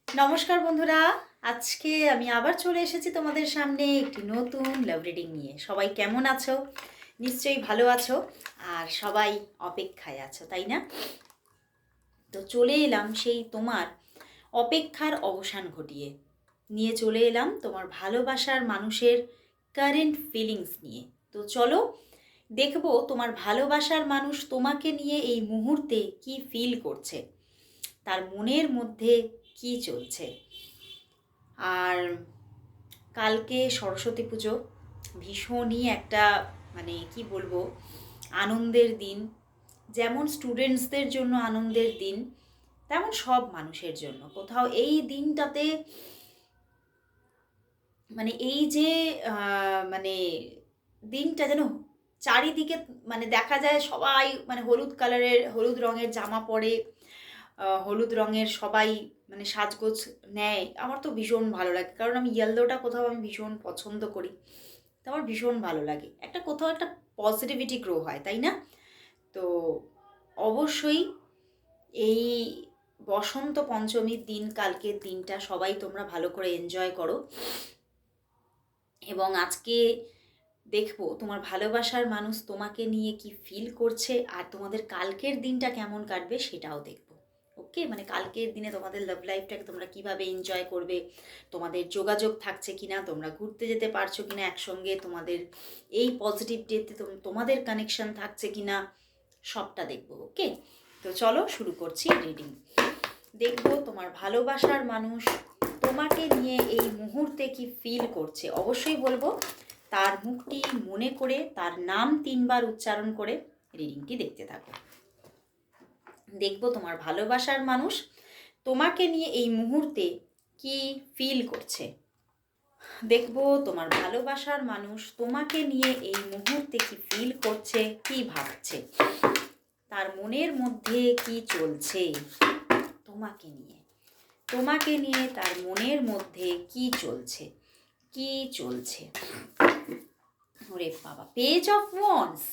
নমস্কার বন্ধুরা, আজকে আমি আবার চলে এসেছি তোমাদের সামনে একটি নতুন লাভ রিডিং নিয়ে। সবাই কেমন আছো? নিশ্চয়ই ভালো আছো আর সবাই অপেক্ষায় আছো, তাই না? তো চলে এলাম সেই তোমার অপেক্ষার অবসান ঘটিয়ে নিয়ে চলে এলাম তোমার ভালোবাসার মানুষের কারেন্ট ফিলিংস নিয়ে। তো চলো দেখবো তোমার ভালোবাসার মানুষ তোমাকে নিয়ে এই মুহূর্তে কি ফিল করছে, তার মনের মধ্যে কি চলছে। আর কালকে সরস্বতী পুজো, ভীষণই একটা কি বলবো, আনন্দের দিন। যেমন স্টুডেন্টসদের জন্য আনন্দের দিন, তেমন সব মানুষের জন্য কোথাও এই দিনটাতে এই যে মানে দিনটা যেন চারিদিকে দেখা যায় সবাই হলুদ কালারের, হলুদ রঙের জামা পরে, হলুদ রঙের সবাই সাজগোজ নেয়। আমার তো ভীষণ ভালো লাগে, কারণ আমি ইয়েলোটা কোথাও আমি ভীষণ পছন্দ করি। তো আমার ভীষণ ভালো লাগে, একটা কোথাও একটা পজিটিভিটি গ্রো হয়, তাই না? তো অবশ্যই এই বসন্ত পঞ্চমীর দিন, কালকের দিনটা সবাই তোমরা ভালো করে এনজয় করো। এবং আজকে দেখবো তোমার ভালোবাসার মানুষ তোমাকে নিয়ে কি ফিল করছে, আর তোমাদের কালকের দিনটা কেমন কাটবে সেটাও দেখবো। ওকে, কালকের দিনে তোমাদের লাভ লাইফটাকে তোমরা কিভাবে এনজয় করবে, তোমাদের যোগাযোগ থাকছে কিনা, তোমরা ঘুরতে যেতে পারছো কিনা একসঙ্গে, তোমাদের এই পজিটিভ ডেতে তোমাদের কানেকশন থাকছে কিনা, সবটা দেখবো। ওকে, তো চলো শুরু করছি রিডিং। দেখবো তোমার ভালোবাসার মানুষ তোমাকে নিয়ে এই মুহূর্তে কি ফিল করছে। অবশ্যই বলবো তার মুখটি মনে করে, তার নাম 3বার উচ্চারণ করে রিডিংটি দেখতে থাকো। দেখবো তোমার ভালোবাসার মানুষ তোমাকে নিয়ে এই মুহূর্তে কি ফিল করছে। দেখবো তোমার ভালোবাসার মানুষ তোমাকে নিয়ে এই মুহূর্তে কি ফিল করছে, কি ভাবছে, তার মনের মধ্যে কি চলছে তোমাকে নিয়ে। তোমাকে নিয়ে তার মনের মধ্যে কি চলছে, কি চলছে। ওরে বাবা, page of wands,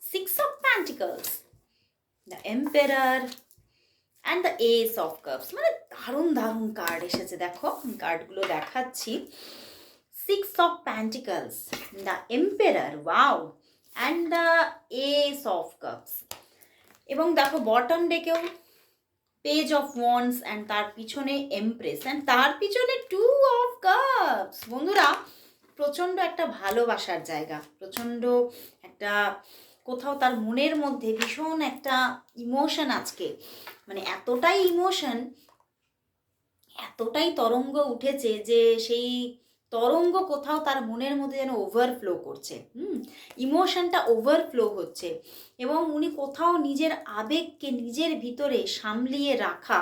6 of pentacles, the emperor and the ace of cups. দারুণ দারুণ কার্ড এসেছে, দেখো কার্ডগুলো দেখাচ্ছি। 6 of pentacles, the emperor, wow, and the ace of cups. এবং দেখো বটম ডেকেও পেজ অফ ওয়ান্ডস অ্যান্ড তার পিছনে এমপ্রেস অ্যান্ড তার পিছনে 2 অফ কাপস। বন্ধুরা, প্রচণ্ড একটা ভালোবাসার জায়গা, প্রচণ্ড একটা কোথাও তার মনের মধ্যে ভীষণ একটা ইমোশন আজকে, এতটাই ইমোশন, এতটাই তরঙ্গ উঠেছে যে সেই তরঙ্গ কোথাও তার মনের মধ্যে যেন ওভারফ্লো করছে। ইমোশনটা ওভারফ্লো হচ্ছে এবং উনি কোথাও নিজের আবেগকে নিজের ভিতরে সামলিয়ে রাখা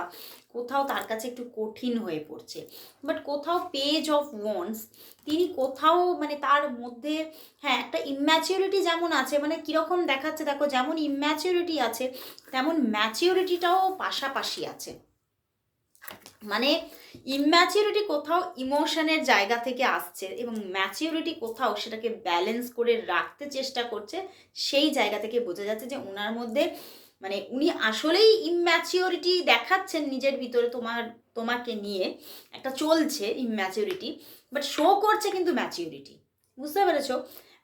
কোথাও তার কাছে একটু কঠিন হয়ে পড়ছে। বাট কোথাও পেজ অফ ওয়ান্ডস, তিনি কোথাও তার মধ্যে হ্যাঁ একটা ইম্যাচিউরিটি যেমন আছে, কীরকম দেখাচ্ছে দেখো, যেমন ইম্যাচিউরিটি আছে তেমন ম্যাচিউরিটিটাও পাশাপাশি আছে। ইম্যাচিউরিটি কোথাও ইমোশনের জায়গা থেকে আসছে এবং ম্যাচিউরিটি কোথাও সেটাকে ব্যালেন্স করে রাখতে চেষ্টা করছে। সেই জায়গা থেকে বোঝা যাচ্ছে যে ওনার মধ্যে উনি আসলেই ইম্যাচিউরিটি দেখাচ্ছেন নিজের ভিতরে, তোমাকে নিয়ে একটা চলছে ইম্যাচিউরিটি, বাট শো করছে কিন্তু ম্যাচিউরিটি। বুঝতে পেরেছো?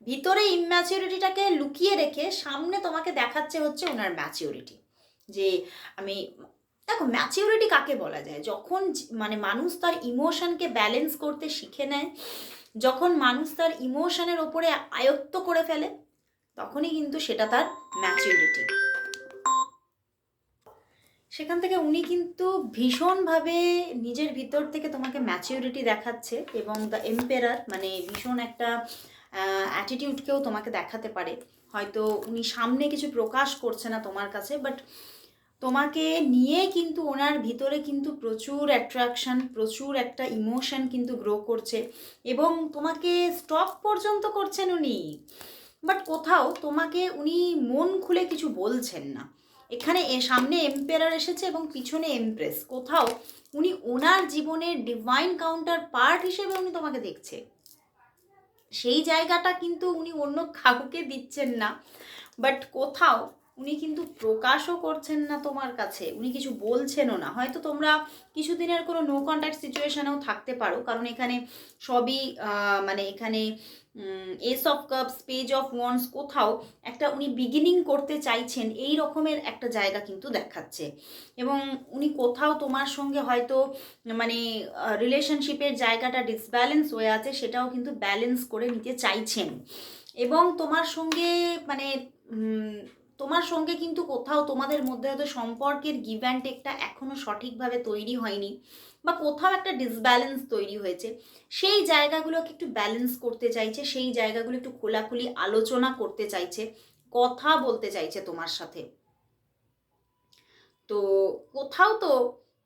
ভিতরে ইম্যাচিউরিটিটাকে লুকিয়ে রেখে সামনে তোমাকে দেখাচ্ছে হচ্ছে ওনার ম্যাচিউরিটি। যে আমি দেখো, ম্যাচিউরিটি কাকে বলা যায়? যখন মানুষ তার ইমোশনকে ব্যালেন্স করতে শিখে নেয়, যখন মানুষ তার ইমোশনের ওপরে আয়ত্ত করে ফেলে, তখনই কিন্তু সেটা তার ম্যাচিউরিটি। সেখান থেকে উনি কিন্তু ভীষণভাবে নিজের ভিতর থেকে তোমাকে ম্যাচিউরিটি দেখাচ্ছে এবং দ্য এম্পেরার ভীষণ একটা অ্যাটিটিউডকেও তোমাকে দেখাতে পারে। হয়তো উনি সামনে কিছু প্রকাশ করছে না তোমার কাছে, বাট তোমাকে নিয়ে কিন্তু ওনার ভিতরে কিন্তু প্রচুর অ্যাট্রাকশান, প্রচুর একটা ইমোশন কিন্তু গ্রো করছে এবং তোমাকে স্টপ পর্যন্ত করছেন উনি। বাট কোথাও তোমাকে উনি মন খুলে কিছু বলছেন না। এখানে সামনে এম্পেরার এসেছে এবং পিছনে এমপ্রেস। কোথাও উনি ওনার জীবনের ডিভাইন কাউন্টার পার্ট হিসেবে উনি তোমাকে দেখছে। সেই জায়গাটা কিন্তু উনি অন্য কাউকে দিচ্ছেন না, বাট কোথাও উনি কিন্তু প্রকাশও করছেন না তোমার কাছে, উনি কিছু বলছেনও না। হয়তো তোমরা কিছুদিনের কোনো নো কন্ট্যাক্ট সিচুয়েশনেও থাকতে পারো, কারণ এখানে সবই মানে এখানে S of cups, page of wands, কোথাও একটা উনি বিগিনিং করতে চাইছেন এই রকমের একটা জায়গা কিন্তু দেখাচ্ছে। এবং উনি কোথাও তোমার সঙ্গে হয়তো মানে রিলেশনশিপের জায়গাটা ডিসব্যালেন্স হয়ে আছে, সেটাও কিন্তু ব্যালেন্স করে নিতে চাইছেন। এবং তোমার সঙ্গে মানে তোমার সঙ্গে কিন্তু কোথাও তোমাদের মধ্যে হয়তো সম্পর্কের গিভ অ্যান্ড টেকটা এখনও সঠিকভাবে তৈরি হয়নি, বা কোথাও একটা ডিসব্যালেন্স তৈরি হয়েছে। সেই জায়গাগুলোকে একটু ব্যালেন্স করতে চাইছে, সেই জায়গাগুলো একটু খোলাখুলি আলোচনা করতে চাইছে, কথা বলতে চাইছে তোমার সাথে। তো কোথাও তো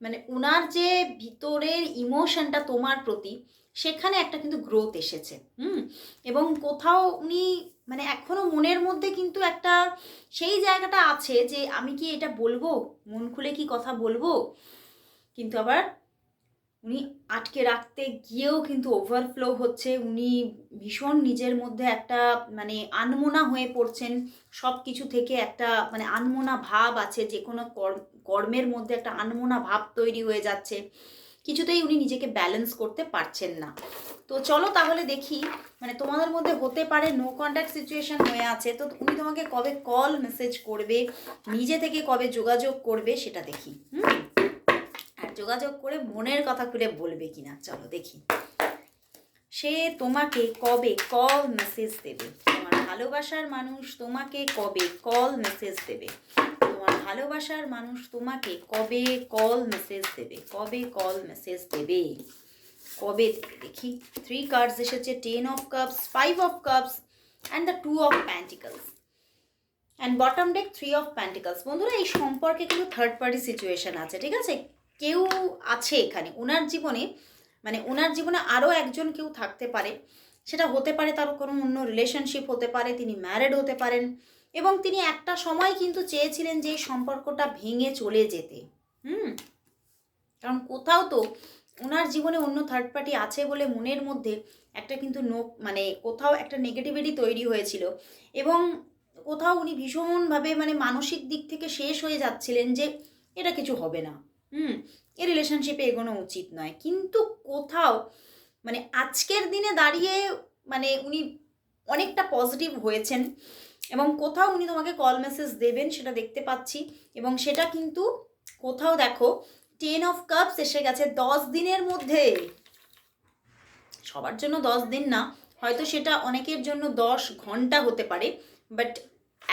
মানে ওনার যে ভিতরের ইমোশনটা তোমার প্রতি, সেখানে একটা কিন্তু গ্রোথ এসেছে। এবং কোথাও উনি মানে এখনো মনের মধ্যে কিন্তু একটা সেই জায়গাটা আছে যে আমি কি এটা বলবো, মন খুলে কি কথা বলবো, কিন্তু আবার উনি আটকে রাখতে গিয়েও কিন্তু ওভারফ্লো হচ্ছে। উনি ভীষণ নিজের মধ্যে একটা মানে আনমনা হয়ে পড়ছেন, সব কিছু থেকে একটা মানে আনমনা ভাব আছে, যে কোনো কর্মের মধ্যে একটা আনমনা ভাব তৈরি হয়ে যাচ্ছে, কিছুতেই উনি নিজেকে ব্যালেন্স করতে পারছেন না। তো চলো তাহলে দেখি, মানে তোমাদের মধ্যে হতে পারে নো কন্ট্যাক্ট সিচুয়েশন হয়ে আছে, তো উনি তোমাকে কবে কল মেসেজ করবে, নিজে থেকে কবে যোগাযোগ করবে সেটা দেখি। আর যোগাযোগ করে মনের কথা খুলে বলবে কিনা, চলো দেখি সে তোমাকে কবে কল মেসেজ দেবে। তোমার ভালোবাসার মানুষ তোমাকে কবে কল মেসেজ দেবে, তোমার ভালোবাসার মানুষ তোমাকে কবে কল মেসেজ দেবে, কবে কল মেসেজ দেবে, কবে দেবে দেখি। 3 কার্ডস এসেছে, 10 of cups, 5 of cups and the 2 of pentacles and bottom day 3 of pentacles. বন্ধুরা, এই সম্পর্কে কিন্তু থার্ড পার্টি সিচুয়েশন আছে, ঠিক আছে? কেউ আছে এখানে ওনার জীবনে, মানে ওনার জীবনে আরও একজন কেউ থাকতে পারে। সেটা হতে পারে তার কোনো অন্য রিলেশনশিপ হতে পারে, তিনি ম্যারিড হতে পারেন, এবং তিনি একটা সময় কিন্তু চেয়েছিলেন যে এই সম্পর্কটা ভেঙে চলে যেতে। কারণ কোথাও তো ওনার জীবনে অন্য থার্ড পার্টি আছে বলে মনের মধ্যে একটা কিন্তু মানে কোথাও একটা নেগেটিভিটি তৈরি হয়েছিল, এবং কোথাও উনি ভীষণভাবে মানে মানসিক দিক থেকে শেষ হয়ে যাচ্ছিলেন যে এটা কিছু হবে না, এই রিলেশনশিপে এগোনো উচিত নয়। কিন্তু কোথাও মানে আজকের দিনে দাঁড়িয়ে মানে উনি অনেকটা পজিটিভ হয়েছেন, এবং কোথাও উনি তোমাকে কল মেসেজ দেবেন সেটা দেখতে পাচ্ছি। এবং সেটা কিন্তু কোথাও দেখো 10 অফ কাপস এসে গেছে 10 দিনের মধ্যে। সবার জন্য 10 দিন না, হয়তো সেটা অনেকের জন্য 10 ঘন্টা হতে পারে, বাট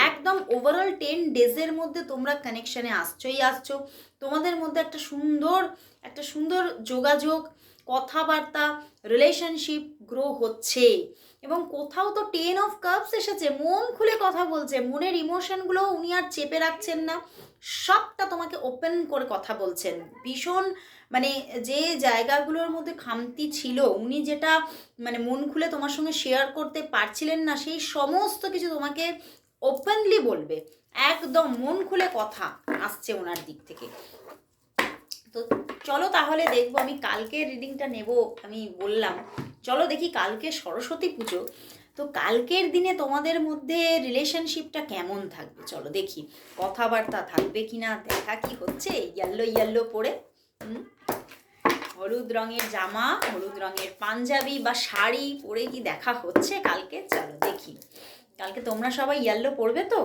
একদম ওভারঅল 10 ডেজের মধ্যে তোমরা কানেকশানে আসছো। তোমাদের মধ্যে একটা সুন্দর যোগাযোগ, কথাবার্তা, রিলেশনশিপ গ্রো হচ্ছে। এবং কোথাও তো 10 অফ কাপস এসেছে, মন খুলে কথা বলছে, মনের ইমোশনগুলো উনি আর চেপে রাখছেন না, সবটা তোমাকে ওপেন করে কথা বলছেন। ভীষণ মানে যে জায়গাগুলোর মধ্যে খামতি ছিল, উনি যেটা মানে মন খুলে তোমার সঙ্গে শেয়ার করতে পারছিলেন না, সেই সমস্ত কিছু তোমাকে ওপেনলি বলবে। একদম মন খুলে কথা আসছে ওনার দিক থেকে। তো চলো তাহলে দেখবো, আমি কালকে রিডিংটা নেব, আমি বললাম চলো দেখি কালকে সরস্বতী পুজো, তো কালকের দিনে তোমাদের মধ্যে রিলেশনশিপটা কেমন থাকবে চলো দেখি। কথাবার্তা থাকবে কিনা দেখা কি হচ্ছে। ইয়েলো পরে হলুদ রঙের জামা, হলুদ রঙের পাঞ্জাবি বা শাড়ি পরে কি দেখা হচ্ছে কালকে, চলো দেখি। কালকে তোমরা সবাই ইয়েলো পরবে তো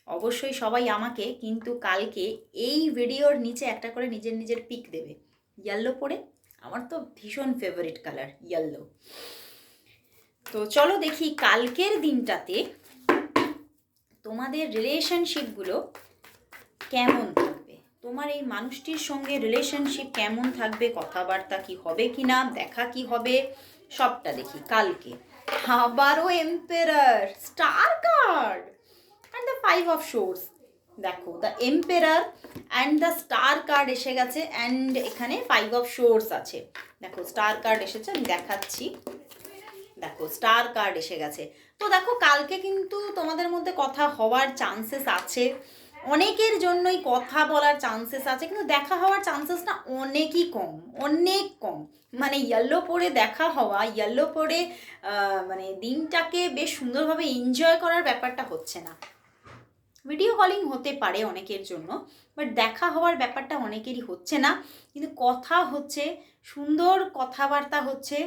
অবশ্যই সবাই আমাকে কিন্তু কালকে এই ভিডিওর নিচে একটা করে নিজের পিক দেবে ইয়েলো পরে। আমার তো ভীষণ ফেভারিট কালার ইয়েলো। তো চলো দেখি কালকের দিনটাতে তোমাদের রিলেশনশিপগুলো কেমন থাকবে, তোমার এই মানুষটির সঙ্গে রিলেশনশিপ কেমন থাকবে, কথাবার্তা কি হবে কি না, দেখা কি হবে, সবটা দেখি কালকে। আবারও emperor, star card and the 5 of swords. দেখো the emperor and the star card এসে গেছে, অ্যান্ড এখানে 5 অফ সোর্স আছে। দেখো স্টার কার্ড এসেছে, আমি দেখাচ্ছি, দেখো স্টার কার্ড এসে গেছে। তো দেখো কালকে কিন্তু তোমাদের মধ্যে কথা হওয়ার চান্সেস আছে, অনেকের জন্যই কথা বলার চান্সেস আছে, কিন্তু দেখা হওয়ার চান্সেসটা অনেকই কম, অনেক কম। মানে ইয়েলো পরে দেখা হওয়া, ইয়েলো পরে মানে দিনটাকে বেশ সুন্দরভাবে এনজয় করার ব্যাপারটা হচ্ছে না। ভিডিও কলিং হতে পারে অনেকের জন্য, বাট দেখা হওয়ার ব্যাপারটা অনেকেরই হচ্ছে না, কিন্তু কথা হচ্ছে, সুন্দর কথাবার্তা হচ্ছে,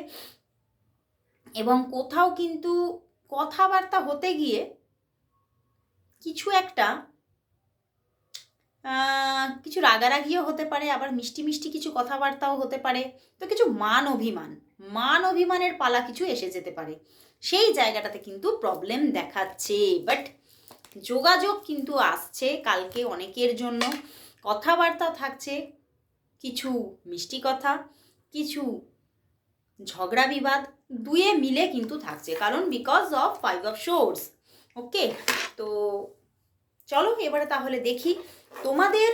এবং কোথাও কিন্তু কথাবার্তা হতে গিয়ে কিছু একটা কিছু রাগারাগিও হতে পারে, আবার মিষ্টি মিষ্টি কিছু কথাবার্তাও হতে পারে। তো কিছু মান অভিমানের পালা কিছু এসে যেতে পারে, সেই জায়গাটাতে কিন্তু প্রবলেম দেখাচ্ছে। বাট যোগাযোগ কিন্তু আসছে কালকে অনেকের জন্য, কথাবার্তা থাকছে, কিছু মিষ্টি কথা, কিছু ঝগড়া বিবাদ, দুয়ে মিলে কিন্তু থাকছে, কারণ বিকজ অফ 5 অফ সোর্স। ওকে, তো চলো এবারে তাহলে দেখি তোমাদের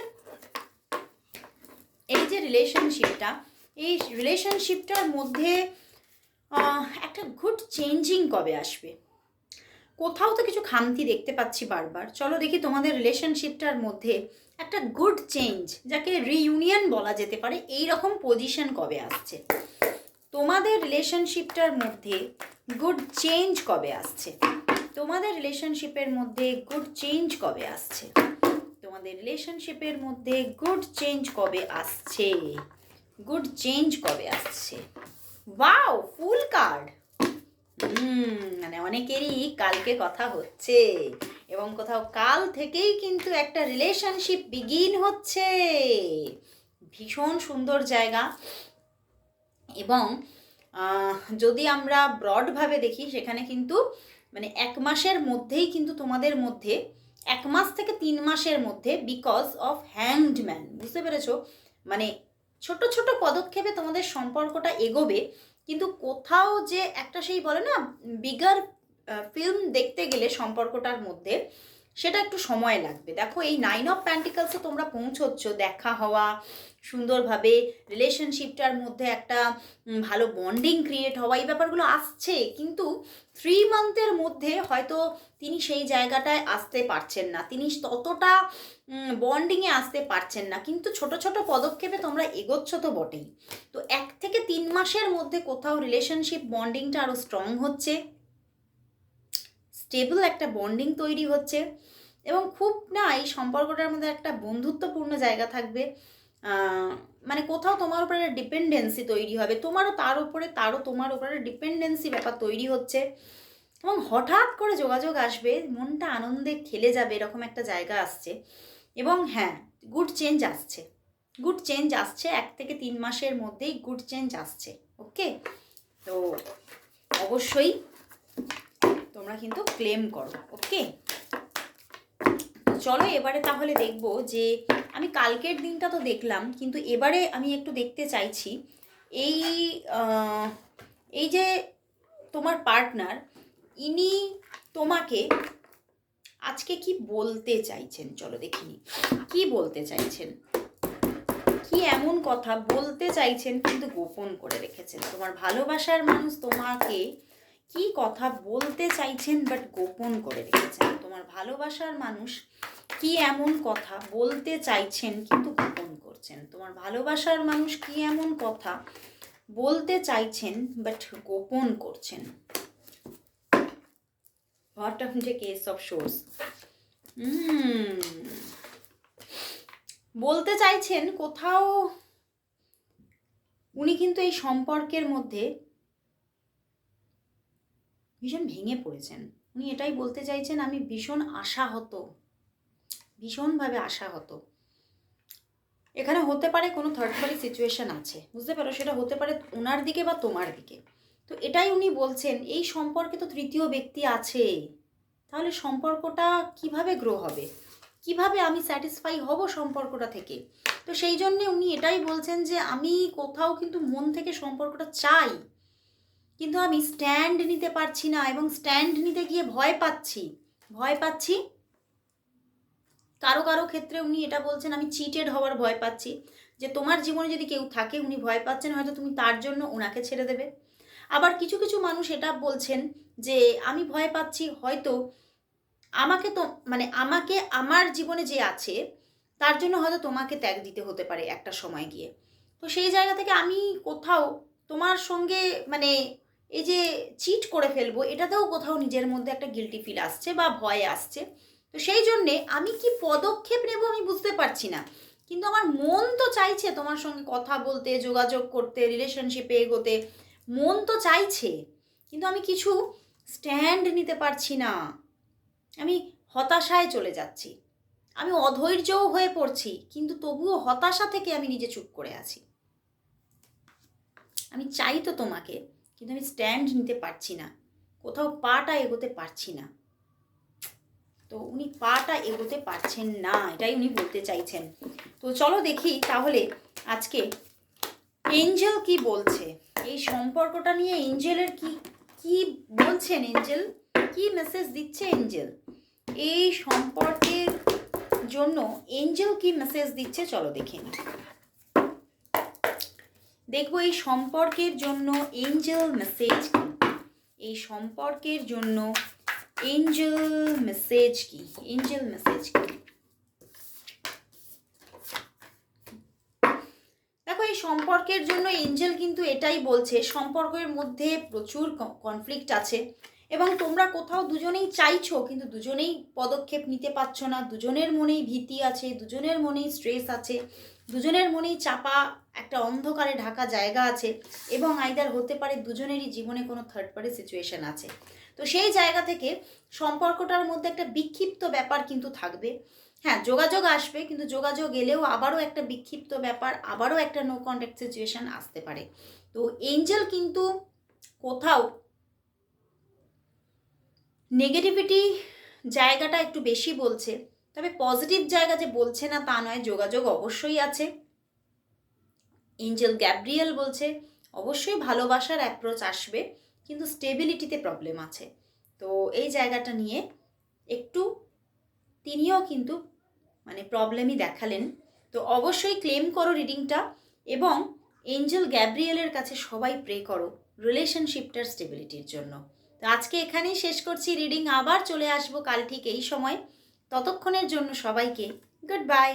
এই যে রিলেশনশিপটা, এই রিলেশনশিপটার মধ্যে একটা গুড চেঞ্জিং কবে আসবে। কোথাও তো কিছু খামতি দেখতে পাচ্ছি বারবার। চলো দেখি তোমাদের রিলেশনশিপটার মধ্যে একটা গুড চেঞ্জ, যাকে রিইউনিয়ন বলা যেতে পারে, এই রকম পজিশন কবে আসছে। তোমাদের রিলেশনশিপটার মধ্যে গুড চেঞ্জ কবে আসছে, তোমাদের রিলেশনশিপের মধ্যে গুড চেঞ্জ কবে আসছে, তোমাদের রিলেশনশিপের মধ্যে গুড চেঞ্জ কবে আসছে, গুড চেঞ্জ কবে আসছে। Wow, fool card. মানে অনেকেরই কালকে কথা হচ্ছে, এবং কোথাও কাল থেকেই কিন্তু একটা রিলেশনশিপ বিগিন হচ্ছে। ভীষণ সুন্দর জায়গা। এবং যদি আমরা ব্রডভাবে দেখি, সেখানে কিন্তু মানে 1 মাসের মধ্যেই কিন্তু তোমাদের মধ্যে 1 মাস থেকে 3 মাসের মধ্যে, বিকজ অফ হ্যাংড ম্যান, বুঝতে পেরেছো, মানে ছোট ছোট পদক্ষেপে তোমাদের সম্পর্কটা এগোবে, কিন্তু কোথাও যে একটা সেই বলে না বিগার ফিল্ম দেখতে গেলে সম্পর্কটার মধ্যে, সেটা একটু সময় লাগবে। দেখো এই 9 অফ প্যান্টিকলসে তোমরা পৌঁছচ্ছ, দেখা হওয়া, সুন্দরভাবে রিলেশনশিপটার মধ্যে একটা ভালো বন্ডিং ক্রিয়েট হওয়া, এই ব্যাপারগুলো আসছে, কিন্তু 3 মান্থের মধ্যে হয়তো তিনি সেই জায়গাটায় আসতে পারছেন না, তিনি ততটা বন্ডিংয়ে আসতে পারছেন না, কিন্তু ছোট ছোট পদক্ষেপে তোমরা এগোচ্ছ তো বটেই। তো 1 থেকে 3 মাসের মধ্যে কোথাও রিলেশনশিপ বন্ডিংটা আরও স্ট্রং হচ্ছে, স্টেবল একটা বন্ডিং তৈরি হচ্ছে, এবং খুব না এই সম্পর্কটার মধ্যে একটা বন্ধুত্বপূর্ণ জায়গা থাকবে। মানে কোথাও তোমার উপরে ডিপেন্ডেন্সি তৈরি হবে, তোমারও তার উপরে, তারও তোমার উপরে ডিপেন্ডেন্সি ব্যাপার তৈরি হচ্ছে, এবং হঠাৎ করে যোগাযোগ আসবে, মনটা আনন্দে খেলে যাবে, এরকম একটা জায়গা আসছে। এবং হ্যাঁ, গুড চেঞ্জ আসছে, গুড চেঞ্জ আসছে, 1 থেকে 3 মাসের মধ্যেই গুড চেঞ্জ আসছে। ওকে, তো অবশ্যই তোমরা কিন্তু ক্লেম করো। ওকে, চলো এবারে তাহলে দেখব যে আমি কালকের দিনটা তো দেখলাম, কিন্তু এবারে আমি একটু দেখতে চাইছি এই এই যে তোমার পার্টনার, ইনি তোমাকে আজকে কি বলতে চাইছেন। চলো দেখিনি কি বলতে চাইছেন, কি এমন কথা বলতে চাইছেন কিন্তু গোপন করে রেখেছেন। তোমার ভালোবাসার মানুষ তোমাকে কি কথা বলতে চাইছেন বাট গোপন করে রেখেছেন। তোমার ভালোবাসার মানুষ কি এমন কথা বলতে চাইছেন কিন্তু গোপন করছেন। তোমার ভালোবাসার মানুষ কি এমন কথা বলতে চাইছেন বাট গোপন করছেন। বটম যে কেস অফ সোর্স, বলতে চাইছেন কোথাও উনি কিন্তু এই সম্পর্কের মধ্যে ভীষণ ভেঙে পড়েছেন। উনি এটাই বলতে চাইছেন, আমি ভীষণ আশাহত, ভীষণভাবে আশাহত। এখানে হতে পারে কোনো থার্ড পার্টি সিচুয়েশন আছে, বুঝতে পারো, সেটা হতে পারে ওনার দিকে বা তোমার দিকে। তো এটাই উনি বলছেন, এই সম্পর্কে তো তৃতীয় ব্যক্তি আছে, তাহলে সম্পর্কটা কিভাবে গ্রো হবে, কিভাবে আমি স্যাটিসফাই হব সম্পর্কটা থেকে। তো সেই জন্যে উনি এটাই বলছেন যে আমি কোথাও কিন্তু মন থেকে সম্পর্কটা চাই, কিন্তু আমি স্ট্যান্ড নিতে পারছি না, এবং স্ট্যান্ড নিতে গিয়ে ভয় পাচ্ছি। কারো কারো ক্ষেত্রে উনি এটা বলছেন, আমি চিটেড হওয়ার ভয় পাচ্ছি, যে তোমার জীবনে যদি কেউ থাকে, উনি ভয় পাচ্ছেন হয়তো তুমি তার জন্য ওনাকে ছেড়ে দেবে। আবার কিছু কিছু মানুষ এটা বলছেন যে আমি ভয় পাচ্ছি হয়তো আমাকে তো মানে আমাকে আমার জীবনে যে আছে তার জন্য হয়তো তোমাকে ত্যাগ দিতে হতে পারে একটা সময় গিয়ে। তো সেই জায়গা থেকে আমি কোথাও তোমার সঙ্গে মানে এই যে চিট করে ফেলবো, এটাতেও কোথাও নিজের মধ্যে একটা গিল্টি ফিল আসছে বা ভয় আসছে। তো সেই জন্যে আমি কি পদক্ষেপ নেব আমি বুঝতে পারছি না, কিন্তু আমার মন তো চাইছে তোমার সঙ্গে কথা বলতে, যোগাযোগ করতে, রিলেশনশিপে এগোতে, মন তো চাইছে, কিন্তু আমি কিছু স্ট্যান্ড নিতে পারছি না। আমি হতাশায় চলে যাচ্ছি, আমি অধৈর্যও হয়ে পড়ছি, কিন্তু তবুও হতাশা থেকে আমি নিজে চুপ করে আছি। আমি চাই তো তোমাকে, কিন্তু আমি স্ট্যান্ড নিতে পারছি না, কোথাও পাটা এগোতে পারছি না। তো উনি পাটা এগোতে পারছেন না, এটাই উনি বলতে চাইছেন। তো চলো দেখি তাহলে আজকে এঞ্জেল কি বলছে, এই সম্পর্কটা নিয়ে এঞ্জেলের কি কি বলছেন, এঞ্জেল কি মেসেজ দিচ্ছে, এঞ্জেল এই সম্পর্কের জন্য এঞ্জেল কি মেসেজ দিচ্ছে, চলো দেখে নিই। দেখবো এই সম্পর্কের জন্য এঞ্জেল মেসেজ কি, এই সম্পর্কের জন্য এঞ্জেল মেসেজ কি, এঞ্জেল মেসেজ কি। দেখো এই সম্পর্কের জন্য এঞ্জেল কিন্তু এটাই বলছে, সম্পর্কের মধ্যে প্রচুর কনফ্লিক্ট আছে এবং তোমরা কোথাও দুজনেই চাইছো কিন্তু দুজনেই পদক্ষেপ নিতে পারছো না, দুজনের মনেই ভীতি আছে, দুজনের মনেই স্ট্রেস আছে, দুজনের মনেই চাপা একটা অন্ধকারে ঢাকা জায়গা আছে, এবং আইদার হতে পারে দুজনেরই জীবনে কোনো থার্ড পার্টি সিচুয়েশন আছে। তো সেই জায়গা থেকে সম্পর্কটার মধ্যে একটা বিক্ষিপ্ত ব্যাপার কিন্তু থাকবে। হ্যাঁ, যোগাযোগ আসবে, কিন্তু যোগাযোগ এলেও আবারও একটা বিক্ষিপ্ত ব্যাপার, আবারও একটা নো কন্ট্যাক্ট সিচুয়েশন আসতে পারে। তো এঞ্জেল কিন্তু কোথাও নেগেটিভিটি জায়গাটা একটু বেশি বলছে, তবে পজিটিভ জায়গা যে বলছে না তা নয়, যোগাযোগ অবশ্যই আছে। এঞ্জেল গ্যাব্রিয়েল বলছে অবশ্যই ভালোবাসার অ্যাপ্রোচ আসবে, কিন্তু স্টেবিলিটিতে প্রবলেম আছে। তো এই জায়গাটা নিয়ে একটু তিনিও কিন্তু মানে প্রবলেমই দেখালেন। তো অবশ্যই ক্লেম করো রিডিংটা, এবং এঞ্জেল গ্যাব্রিয়েলের কাছে সবাই প্রে করো রিলেশনশিপটার স্টেবিলিটির জন্য। তো আজকে এখানেই শেষ করছি রিডিং, আবার চলে আসবো কাল ঠিক এই সময়। ততক্ষণের জন্য সবাইকে গুড বাই।